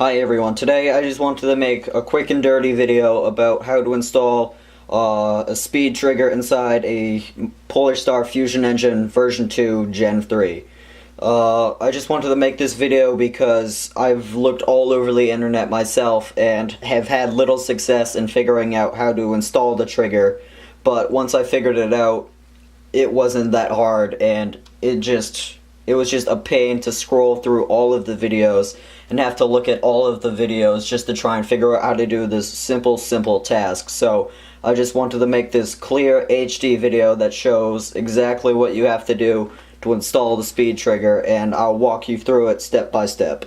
Hi everyone, today I just wanted to make a quick and dirty video about how to install a speed trigger inside a Polarstar Fusion Engine version 2 Gen 3. I just wanted to make this video because I've looked all over the internet myself and have had little success in figuring out how to install the trigger, but once I figured it out, it wasn't that hard, and it was just a pain to scroll through all of the videos and have to look at all of the videos just to try and figure out how to do this simple task. So I just wanted to make this clear HD video that shows exactly what you have to do to install the speed trigger, and I'll walk you through it step by step.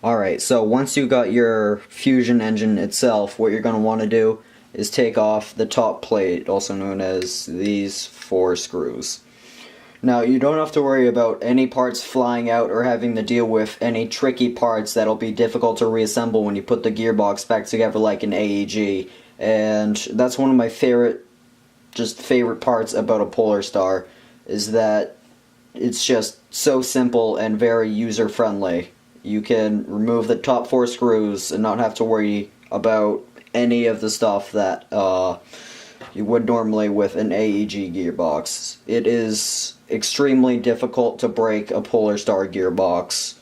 Alright, so once you got your Fusion engine itself, what you're going to want to do is take off the top plate, also known as these 4 screws. Now, you don't have to worry about any parts flying out or having to deal with any tricky parts that'll be difficult to reassemble when you put the gearbox back together like an AEG. And that's one of my favorite parts about a Polarstar, is that it's just so simple and very user-friendly. You can remove the top 4 screws and not have to worry about any of the stuff that you would normally with an AEG gearbox. It is extremely difficult to break a Polarstar gearbox.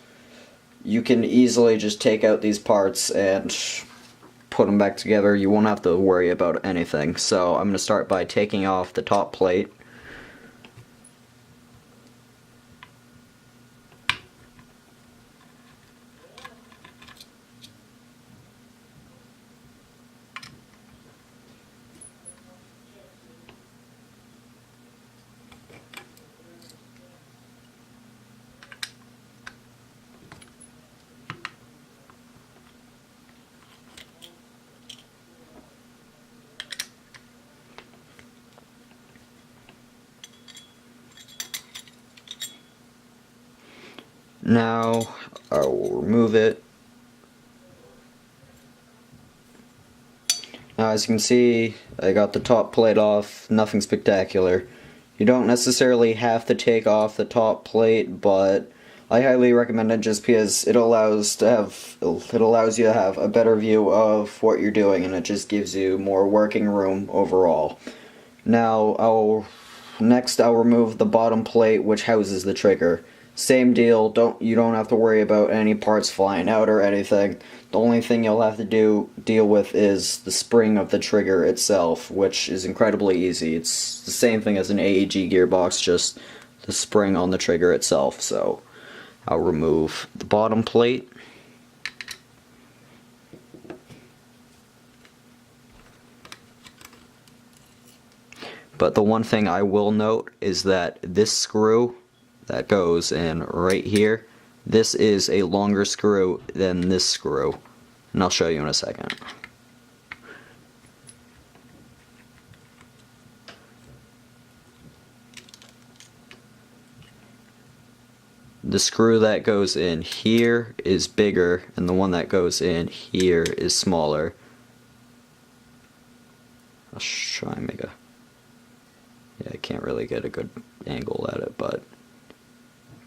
You can easily just take out these parts and put them back together. You won't have to worry about anything. So I'm going to start by taking off the top plate. Now I will remove it. Now, as you can see, I got the top plate off, nothing spectacular. You don't necessarily have to take off the top plate, but I highly recommend it just because it allows you to have a better view of what you're doing, and it just gives you more working room overall. Now, next I'll remove the bottom plate which houses the trigger. Same deal, you don't have to worry about any parts flying out or anything. The only thing you'll have to deal with is the spring of the trigger itself, which is incredibly easy. It's the same thing as an AEG gearbox, just the spring on the trigger itself. So I'll remove the bottom plate. But the one thing I will note is that this screw that goes in right here, this is a longer screw than this screw, and I'll show you in a second. The screw that goes in here is bigger, and the one that goes in here is smaller. I'll try and make yeah, I can't really get a good angle at it, but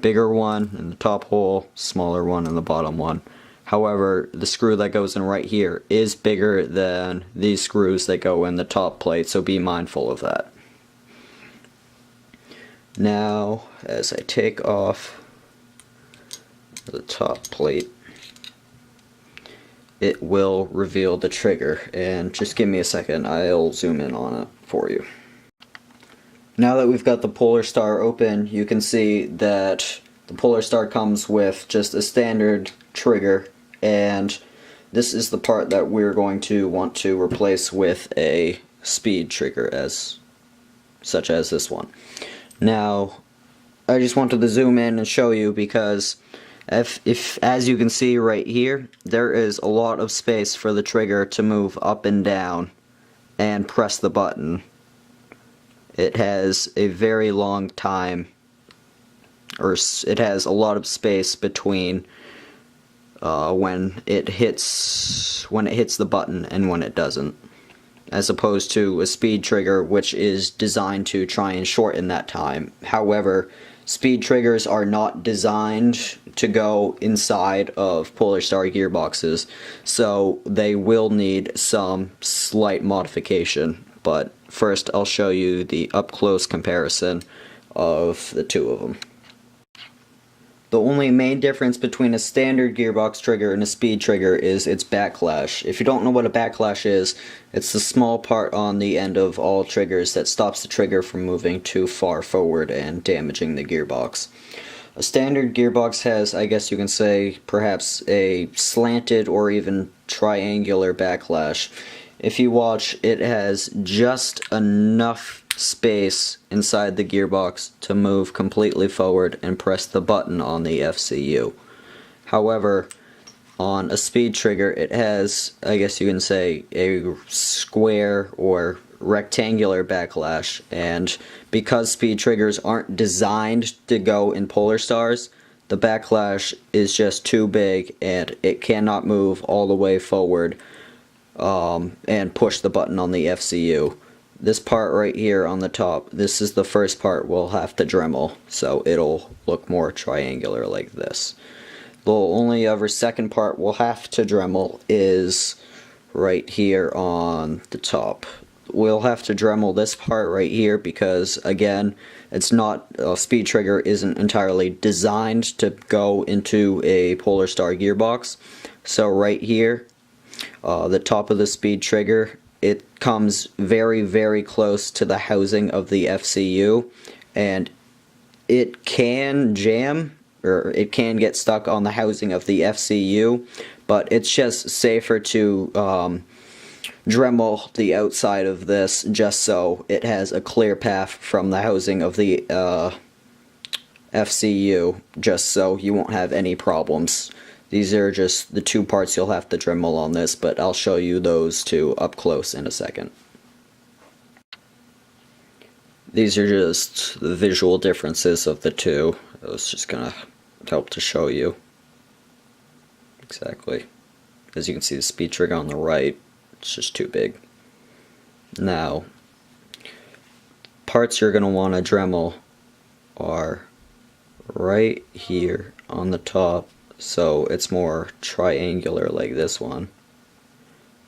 bigger one in the top hole, smaller one in the bottom one. However, the screw that goes in right here is bigger than these screws that go in the top plate, so be mindful of that. Now, as I take off the top plate, it will reveal the trigger, and just give me a second, I'll zoom in on it for you. Now that we've got the Polarstar open, you can see that the Polarstar comes with just a standard trigger, and this is the part that we're going to want to replace with a speed trigger, such as this one. Now, I just wanted to zoom in and show you because if as you can see right here, there is a lot of space for the trigger to move up and down and press the button. It has a very long time, or it has a lot of space between when it hits the button and when it doesn't, as opposed to a speed trigger which is designed to try and shorten that time. However, speed triggers are not designed to go inside of Polarstar gearboxes, so they will need some slight modification. But first I'll show you the up-close comparison of the two of them. The only main difference between a standard gearbox trigger and a speed trigger is its backlash. If you don't know what a backlash is, it's the small part on the end of all triggers that stops the trigger from moving too far forward and damaging the gearbox. A standard gearbox has, I guess you can say, perhaps a slanted or even triangular backlash. If you watch, it has just enough space inside the gearbox to move completely forward and press the button on the FCU. However, on a speed trigger, it has, I guess you can say, a square or rectangular backlash, and because speed triggers aren't designed to go in Polarstars, the backlash is just too big and it cannot move all the way forward and push the button on the FCU. This part right here on the top, this is the first part we'll have to Dremel, so it'll look more triangular like this. The only other second part we'll have to Dremel is right here on the top. We'll have to Dremel this part right here because, again, it's not, a speed trigger isn't entirely designed to go into a Polarstar gearbox. So right here, the top of the speed trigger, it comes very, very close to the housing of the FCU, and it can jam, or it can get stuck on the housing of the FCU, but it's just safer to Dremel the outside of this just so it has a clear path from the housing of the FCU, just so you won't have any problems. These are just the two parts you'll have to Dremel on this, but I'll show you those two up close in a second. These are just the visual differences of the two. I was just gonna help to show you exactly. As you can see, the speed trigger on the right, it's just too big. Now, parts you're gonna want to Dremel are right here on the top, so it's more triangular like this one,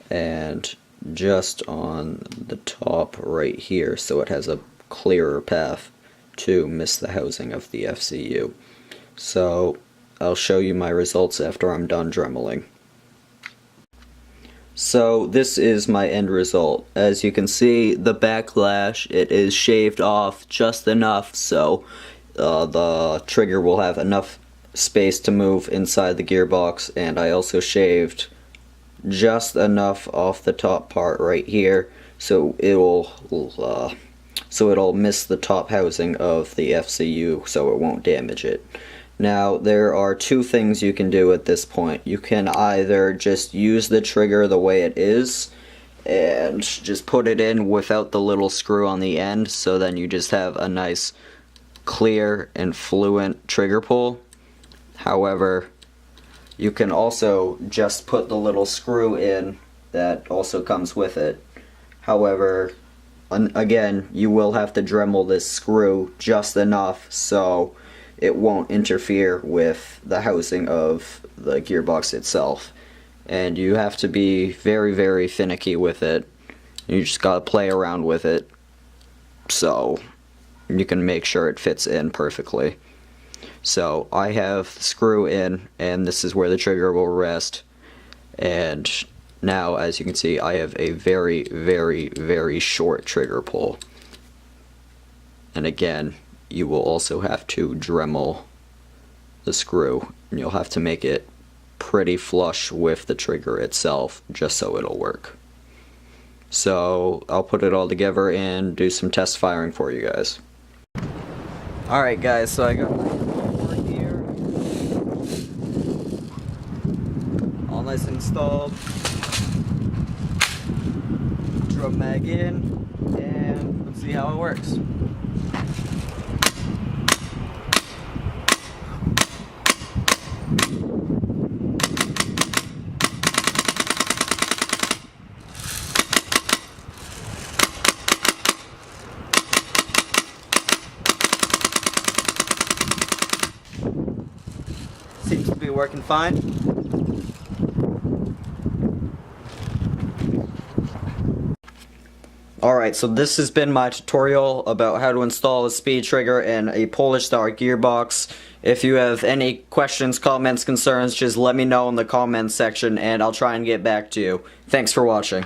and just on the top right here so it has a clearer path to miss the housing of the FCU. So I'll show you my results after I'm done Dremeling. So this is my end result. As you can see, the backlash, it is shaved off just enough so the trigger will have enough space to move inside the gearbox, and I also shaved just enough off the top part right here so it'll miss the top housing of the FCU so it won't damage it. Now, there are two things you can do at this point. You can either just use the trigger the way it is and just put it in without the little screw on the end, so then you just have a nice clear and fluent trigger pull. However, you can also just put the little screw in that also comes with it. However, again, you will have to Dremel this screw just enough so it won't interfere with the housing of the gearbox itself. And you have to be very, very finicky with it. You just gotta play around with it so you can make sure it fits in perfectly. So I have the screw in, and this is where the trigger will rest, and now, as you can see, I have a very, very, very short trigger pull. And again, you will also have to Dremel the screw, and you'll have to make it pretty flush with the trigger itself just so it'll work. So I'll put it all together and do some test firing for you guys. Alright guys, so I got my board here, all nice and installed, drum mag in, and let's see how it works. working fine. Alright, so this has been my tutorial about how to install a speed trigger in a Polarstar gearbox. If you have any questions, comments, concerns, just let me know in the comments section and I'll try and get back to you. Thanks for watching.